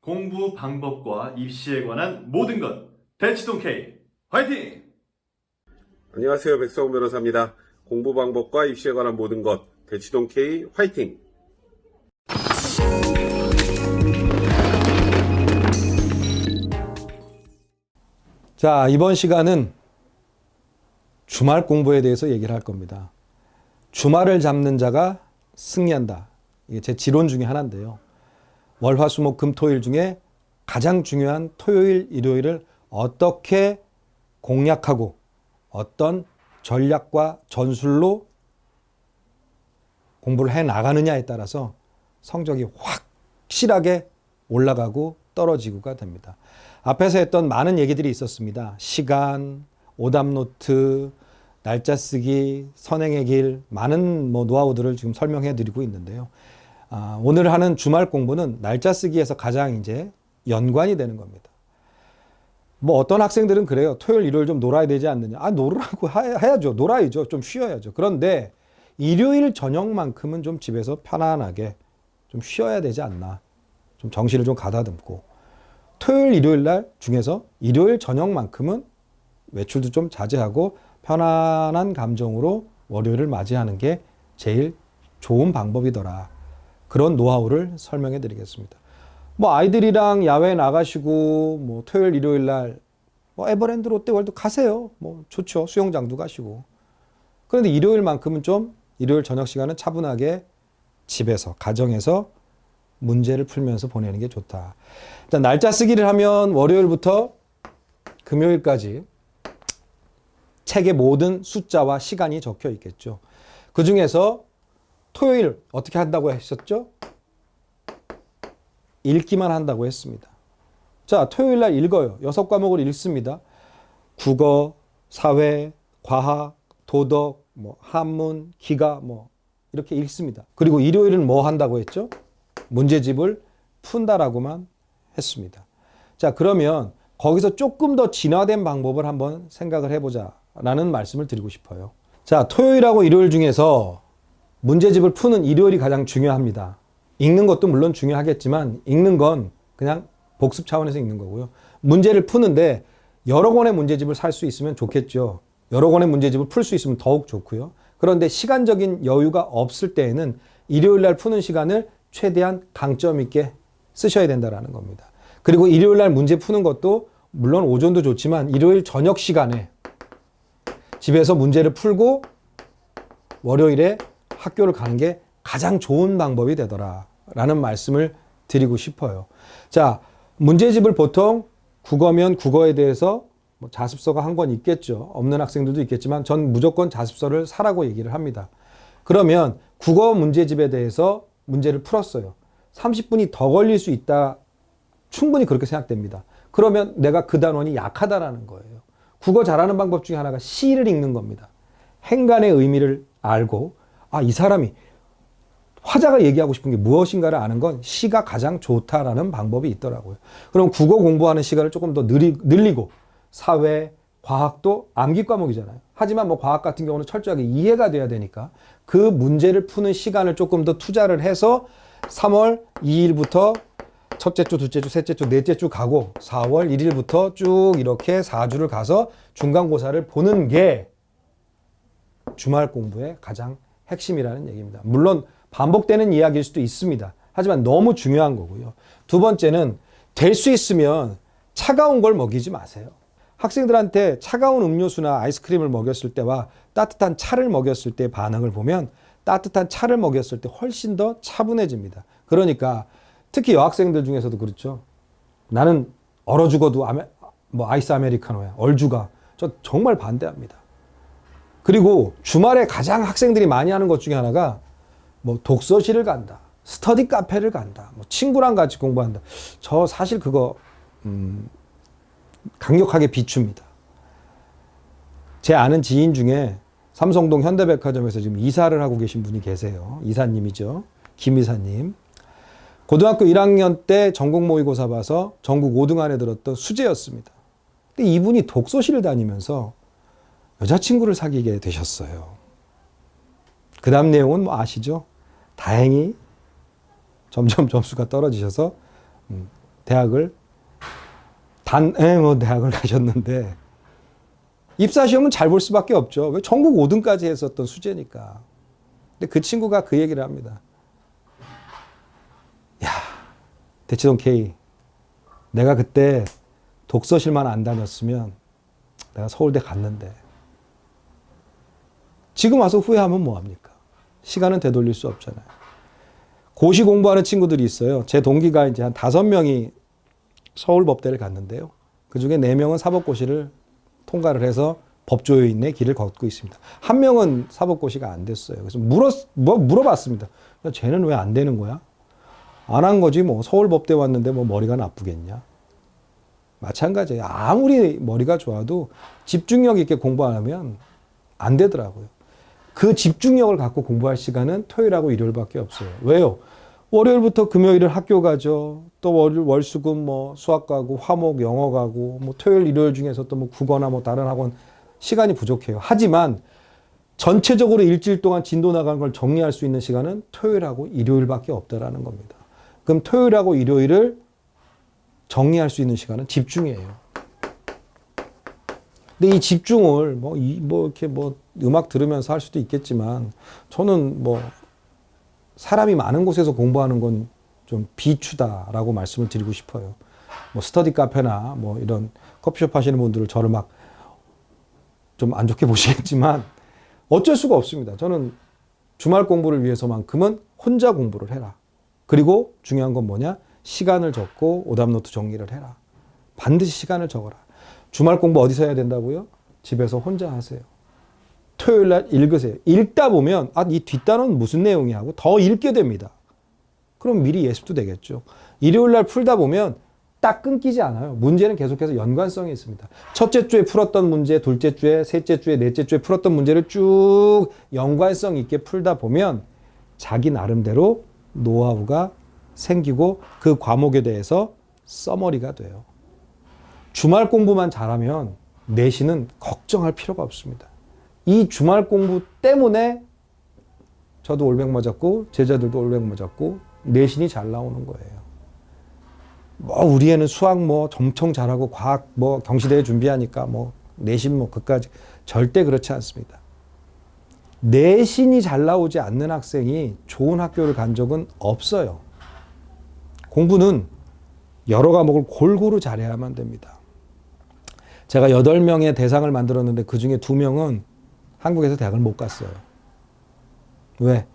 공부 방법과 입시에 관한 모든 것 대치동 K 화이팅! 안녕하세요. 백성훈 변호사입니다. 공부 방법과 입시에 관한 모든 것 대치동 K 화이팅! 자, 이번 시간은 주말 공부에 대해서 얘기를 할 겁니다. 주말을 잡는 자가 승리한다. 이게 제 지론 중에 하나인데요. 월, 화, 수, 목, 금, 토일 중에 가장 중요한 토요일, 일요일을 어떻게 공략하고 어떤 전략과 전술로 공부를 해 나가느냐에 따라서 성적이 확실하게 올라가고 떨어지고가 됩니다. 앞에서 했던 많은 얘기들이 있었습니다. 시간, 오답노트, 날짜 쓰기, 선행의 길, 많은 노하우들을 지금 설명해 드리고 있는데요. 오늘 하는 주말 공부는 날짜 쓰기에서 가장 이제 연관이 되는 겁니다. 뭐 어떤 학생들은 그래요. 토요일, 일요일 좀 놀아야 되지 않느냐. 놀으라고 해야죠. 놀아야죠. 좀 쉬어야죠. 그런데 일요일 저녁만큼은 좀 집에서 편안하게 좀 쉬어야 되지 않나. 좀 정신을 좀 가다듬고. 토요일, 일요일 날 중에서 일요일 저녁만큼은 외출도 좀 자제하고 편안한 감정으로 월요일을 맞이하는 게 제일 좋은 방법이더라. 그런 노하우를 설명해 드리겠습니다. 뭐 아이들이랑 야외 나가시고 뭐 토요일, 일요일 날 뭐 에버랜드, 롯데월드 가세요. 뭐 좋죠. 수영장도 가시고. 그런데 일요일만큼은 좀 일요일 저녁 시간은 차분하게 집에서 가정에서 문제를 풀면서 보내는 게 좋다. 일단 날짜 쓰기를 하면 월요일부터 금요일까지 책의 모든 숫자와 시간이 적혀 있겠죠. 그 중에서 토요일 어떻게 한다고 하셨죠? 읽기만 한다고 했습니다. 자, 토요일 날 읽어요. 6과목을 읽습니다. 국어, 사회, 과학, 도덕, 한문, 기가 이렇게 읽습니다. 그리고 일요일은 뭐 한다고 했죠? 문제집을 푼다라고만 했습니다. 자, 그러면 거기서 조금 더 진화된 방법을 한번 생각을 해보자라는 말씀을 드리고 싶어요. 자, 토요일하고 일요일 중에서 문제집을 푸는 일요일이 가장 중요합니다. 읽는 것도 물론 중요하겠지만 읽는 건 그냥 복습 차원에서 읽는 거고요. 문제를 푸는데 여러 권의 문제집을 살 수 있으면 좋겠죠. 여러 권의 문제집을 풀 수 있으면 더욱 좋고요. 그런데 시간적인 여유가 없을 때에는 일요일 날 푸는 시간을 최대한 강점 있게 쓰셔야 된다는 겁니다. 그리고 일요일 날 문제 푸는 것도 물론 오전도 좋지만 일요일 저녁 시간에 집에서 문제를 풀고 월요일에 학교를 가는 게 가장 좋은 방법이 되더라라는 말씀을 드리고 싶어요. 자, 문제집을 보통 국어면 국어에 대해서 자습서가 한 권 있겠죠. 없는 학생들도 있겠지만 전 무조건 자습서를 사라고 얘기를 합니다. 그러면 국어 문제집에 대해서 문제를 풀었어요. 30분이 더 걸릴 수 있다. 충분히 그렇게 생각됩니다. 그러면 내가 그 단원이 약하다라는 거예요. 국어 잘하는 방법 중에 하나가 시를 읽는 겁니다. 행간의 의미를 알고 이 사람이 화자가 얘기하고 싶은 게 무엇인가를 아는 건 시가 가장 좋다라는 방법이 있더라고요. 그럼 국어 공부하는 시간을 조금 더 늘리고 사회, 과학도 암기 과목이잖아요. 하지만 과학 같은 경우는 철저하게 이해가 돼야 되니까 그 문제를 푸는 시간을 조금 더 투자를 해서 3월 2일부터 첫째 주, 둘째 주, 셋째 주, 넷째 주 가고 4월 1일부터 쭉 이렇게 4주를 가서 중간고사를 보는 게 주말 공부의 가장 핵심이라는 얘기입니다. 물론 반복되는 이야기일 수도 있습니다. 하지만 너무 중요한 거고요. 두 번째는 될 수 있으면 차가운 걸 먹이지 마세요. 학생들한테 차가운 음료수나 아이스크림을 먹였을 때와 따뜻한 차를 먹였을 때의 반응을 보면 따뜻한 차를 먹였을 때 훨씬 더 차분해집니다. 그러니까 특히 여학생들 중에서도 그렇죠. 나는 얼어 죽어도 아이스 아메리카노야. 얼죽아. 저 정말 반대합니다. 그리고 주말에 가장 학생들이 많이 하는 것 중에 하나가 독서실을 간다. 스터디 카페를 간다. 친구랑 같이 공부한다. 저 사실 그거 강력하게 비춥니다. 제 아는 지인 중에 삼성동 현대백화점에서 지금 이사를 하고 계신 분이 계세요. 이사님이죠. 김 이사님. 고등학교 1학년 때 전국 모의고사 봐서 전국 5등 안에 들었던 수재였습니다. 근데 이분이 독서실을 다니면서 여자친구를 사귀게 되셨어요. 그 다음 내용은 아시죠? 다행히 점점 점수가 떨어지셔서 대학을 대학을 가셨는데 입사 시험은 잘 볼 수밖에 없죠. 왜 전국 5등까지 했었던 수재니까. 근데 그 친구가 그 얘기를 합니다. 야, 대치동 K, 내가 그때 독서실만 안 다녔으면 내가 서울대 갔는데 지금 와서 후회하면 뭐합니까? 시간은 되돌릴 수 없잖아요. 고시 공부하는 친구들이 있어요. 제 동기가 이제 한 5명이 서울법대를 갔는데요. 그 중에 4명은 사법고시를 통과를 해서 법조인의 길을 걷고 있습니다. 한 명은 사법고시가 안 됐어요. 그래서 물어봤습니다. 야, 쟤는 왜 안 되는 거야? 안 한 거지 뭐. 서울법대 왔는데 뭐 머리가 나쁘겠냐? 마찬가지예요. 아무리 머리가 좋아도 집중력 있게 공부 안 하면 안 되더라고요. 그 집중력을 갖고 공부할 시간은 토요일하고 일요일밖에 없어요. 왜요? 월요일부터 금요일은 학교 가죠. 또 월수금 뭐 수학 가고 화목 영어 가고 뭐 토요일 일요일 중에서 또 뭐 국어나 뭐 다른 학원 시간이 부족해요. 하지만 전체적으로 일주일 동안 진도 나간 걸 정리할 수 있는 시간은 토요일하고 일요일밖에 없다라는 겁니다. 그럼 토요일하고 일요일을 정리할 수 있는 시간은 집중이에요. 근데 이 집중을 이렇게 음악 들으면서 할 수도 있겠지만 저는 사람이 많은 곳에서 공부하는 건 좀 비추다라고 말씀을 드리고 싶어요. 스터디 카페나 이런 커피숍 하시는 분들을 저를 막 좀 안 좋게 보시겠지만 어쩔 수가 없습니다. 저는 주말 공부를 위해서만큼은 혼자 공부를 해라. 그리고 중요한 건 뭐냐? 시간을 적고 오답노트 정리를 해라. 반드시 시간을 적어라. 주말 공부 어디서 해야 된다고요? 집에서 혼자 하세요. 토요일 날 읽으세요. 읽다 보면 이 뒷단은 무슨 내용이 하고 더 읽게 됩니다. 그럼 미리 예습도 되겠죠. 일요일 날 풀다 보면 딱 끊기지 않아요. 문제는 계속해서 연관성이 있습니다. 첫째 주에 풀었던 문제, 둘째 주에, 셋째 주에, 넷째 주에 풀었던 문제를 쭉 연관성 있게 풀다 보면 자기 나름대로 노하우가 생기고 그 과목에 대해서 써머리가 돼요. 주말 공부만 잘하면 내신은 걱정할 필요가 없습니다. 이 주말 공부 때문에 저도 올백 맞았고 제자들도 올백 맞았고 내신이 잘 나오는 거예요. 우리 애는 수학 엄청 잘하고 과학 경시대회 준비하니까 내신 그까지 절대 그렇지 않습니다. 내신이 잘 나오지 않는 학생이 좋은 학교를 간 적은 없어요. 공부는 여러 과목을 골고루 잘해야만 됩니다. 제가 8명의 대상을 만들었는데 그 중에 2명은 한국에서 대학을 못 갔어요. 왜?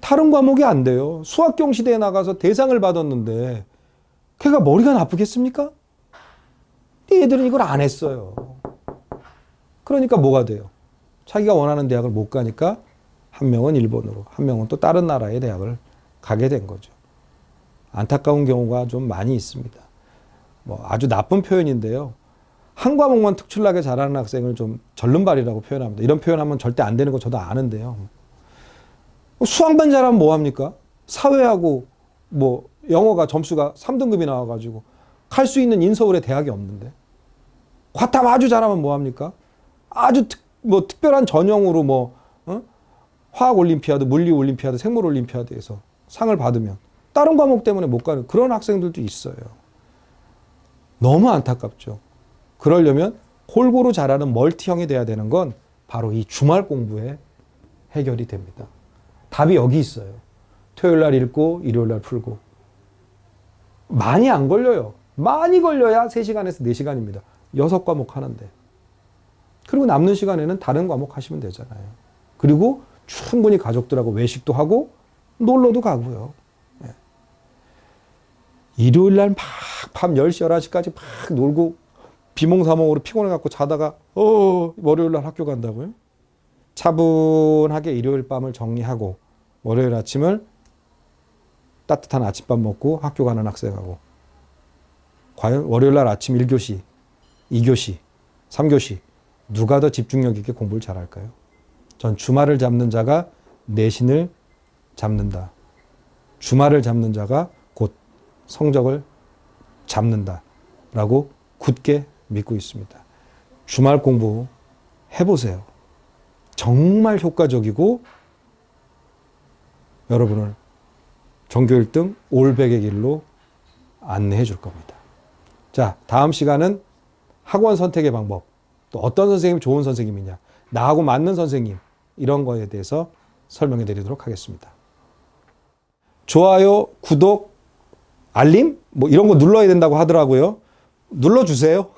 다른 과목이 안 돼요. 수학 경시대에 나가서 대상을 받았는데 걔가 머리가 나쁘겠습니까? 얘들은 이걸 안 했어요. 그러니까 뭐가 돼요? 자기가 원하는 대학을 못 가니까 한 명은 일본으로, 한 명은 또 다른 나라의 대학을 가게 된 거죠. 안타까운 경우가 좀 많이 있습니다. 아주 나쁜 표현인데요. 한 과목만 특출나게 잘하는 학생을 좀 절름발이라고 표현합니다. 이런 표현하면 절대 안 되는 거 저도 아는데요. 수학만 잘하면 뭐합니까? 사회하고 영어가 점수가 3등급이 나와가지고 갈 수 있는 인서울에 대학이 없는데 과탐 아주 잘하면 뭐합니까? 아주 특별한 전형으로 화학 올림피아드, 물리 올림피아드, 생물 올림피아드에서 상을 받으면 다른 과목 때문에 못 가는 그런 학생들도 있어요. 너무 안타깝죠. 그러려면 골고루 잘하는 멀티형이 돼야 되는 건 바로 이 주말 공부에 해결이 됩니다. 답이 여기 있어요. 토요일 날 읽고 일요일 날 풀고. 많이 안 걸려요. 많이 걸려야 3시간에서 4시간입니다. 6과목 하는데. 그리고 남는 시간에는 다른 과목 하시면 되잖아요. 그리고 충분히 가족들하고 외식도 하고 놀러도 가고요. 네. 일요일 날 막 밤 10시, 11시까지 막 놀고 비몽사몽으로 피곤해갖고 자다가 월요일 날 학교 간다고요? 차분하게 일요일 밤을 정리하고 월요일 아침을 따뜻한 아침밥 먹고 학교 가는 학생하고 과연 월요일 날 아침 1교시, 2교시, 3교시 누가 더 집중력 있게 공부를 잘할까요? 전 주말을 잡는 자가 내신을 잡는다. 주말을 잡는 자가 곧 성적을 잡는다. 라고 굳게 믿고 있습니다. 주말 공부 해보세요. 정말 효과적이고 여러분을 전교 1등 올백의 길로 안내해 줄 겁니다. 자, 다음 시간은 학원 선택의 방법, 또 어떤 선생님이 좋은 선생님이냐, 나하고 맞는 선생님, 이런 거에 대해서 설명해 드리도록 하겠습니다. 좋아요, 구독, 알림? 뭐 이런 거 눌러야 된다고 하더라고요. 눌러주세요.